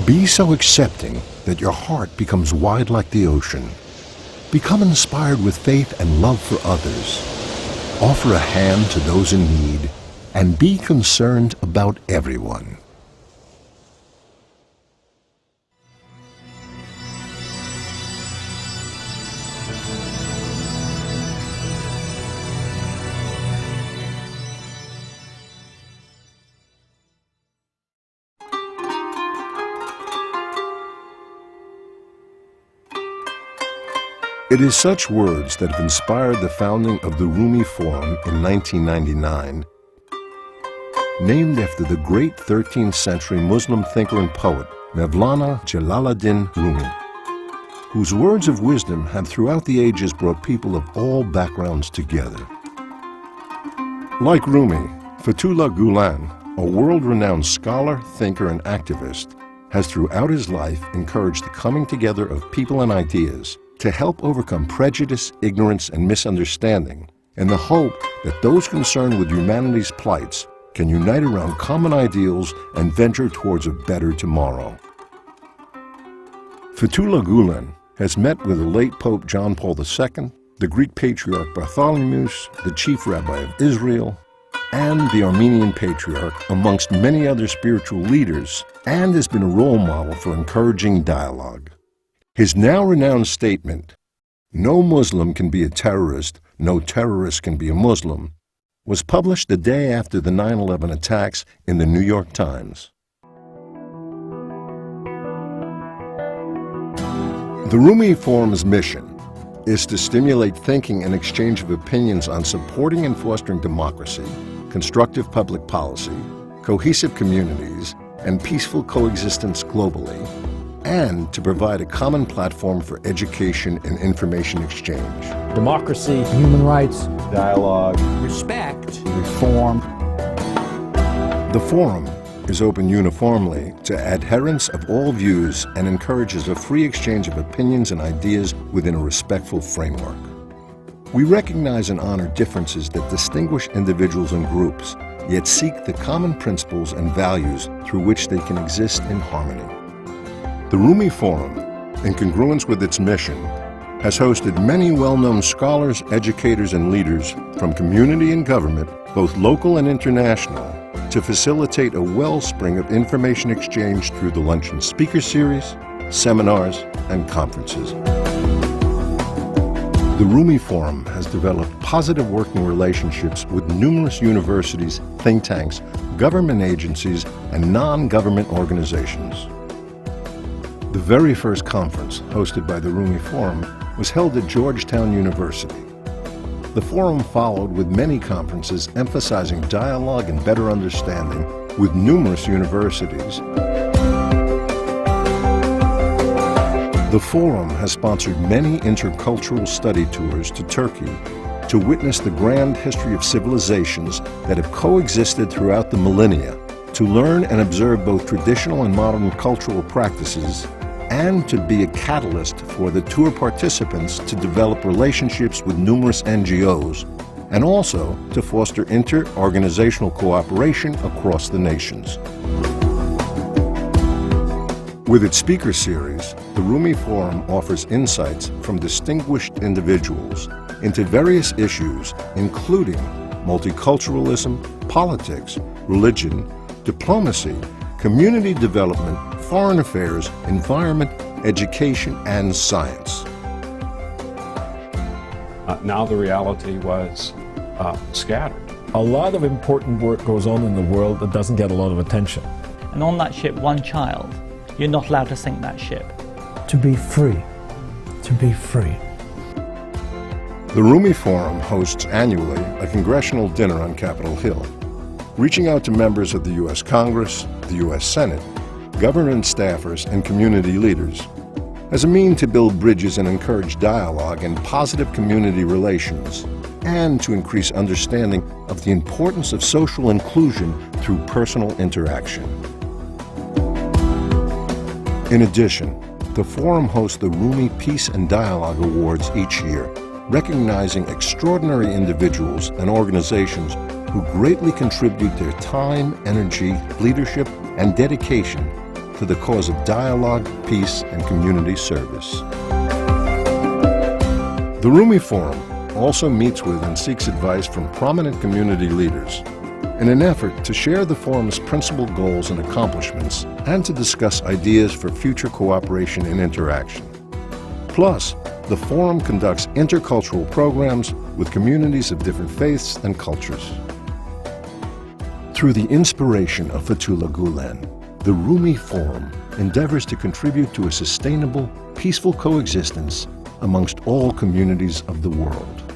Be so accepting that your heart becomes wide like the ocean. Become inspired with faith and love for others. Offer a hand to those in need, and be concerned about everyone. It is such words that have inspired the founding of the Rumi Forum in 1999, named after the great 13th century Muslim thinker and poet Mevlana Jalaluddin Rumi, whose words of wisdom have throughout the ages brought people of all backgrounds together. Like Rumi, Fethullah Gülen, a world-renowned scholar, thinker, and activist, has throughout his life encouraged the coming together of people and ideas to help overcome prejudice, ignorance, and misunderstanding, in the hope that those concerned with humanity's plights can unite around common ideals and venture towards a better tomorrow. Fethullah Gülen has met with the late Pope John Paul II, the Greek Patriarch Bartholomeus, the Chief Rabbi of Israel, and the Armenian Patriarch, amongst many other spiritual leaders, and has been a role model for encouraging dialogue. His now renowned statement, "No Muslim can be a terrorist, no terrorist can be a Muslim," was published the day after the 9/11 attacks in the New York Times. The Rumi Forum's mission is to stimulate thinking and exchange of opinions on supporting and fostering democracy, constructive public policy, cohesive communities, and peaceful coexistence globally, and to provide a common platform for education and information exchange. Democracy, human rights, dialogue, respect, reform. The Forum is open uniformly to adherents of all views and encourages a free exchange of opinions and ideas within a respectful framework. We recognize and honor differences that distinguish individuals and groups, yet seek the common principles and values through which they can exist in harmony. The Rumi Forum, in congruence with its mission, has hosted many well-known scholars, educators, and leaders from community and government, both local and international, to facilitate a wellspring of information exchange through the luncheon speaker series, seminars, and conferences. The Rumi Forum has developed positive working relationships with numerous universities, think tanks, government agencies, and non-government organizations. The very first conference, hosted by the Rumi Forum, was held at Georgetown University. The Forum followed with many conferences emphasizing dialogue and better understanding with numerous universities. The Forum has sponsored many intercultural study tours to Turkey to witness the grand history of civilizations that have coexisted throughout the millennia, to learn and observe both traditional and modern cultural practices, and to be a catalyst for the tour participants to develop relationships with numerous NGOs, and also to foster inter-organizational cooperation across the nations. With its speaker series, the Rumi Forum offers insights from distinguished individuals into various issues, including multiculturalism, politics, religion, diplomacy, community development, foreign affairs, environment, education, and science. Now the reality was scattered. A lot of important work goes on in the world that doesn't get a lot of attention. And on that ship, one child, you're not allowed to sink that ship. To be free. To be free. The Rumi Forum hosts annually a congressional dinner on Capitol Hill, reaching out to members of the U.S. Congress, the U.S. Senate, government staffers, and community leaders, as a means to build bridges and encourage dialogue and positive community relations, and to increase understanding of the importance of social inclusion through personal interaction. In addition, the Forum hosts the Rumi Peace and Dialogue Awards each year, recognizing extraordinary individuals and organizations who greatly contribute their time, energy, leadership, and dedication to the cause of dialogue, peace, and community service. The Rumi Forum also meets with and seeks advice from prominent community leaders in an effort to share the forum's principal goals and accomplishments and to discuss ideas for future cooperation and interaction. Plus, the forum conducts intercultural programs with communities of different faiths and cultures. Through the inspiration of Fethullah Gülen, the Rumi Forum endeavors to contribute to a sustainable, peaceful coexistence amongst all communities of the world.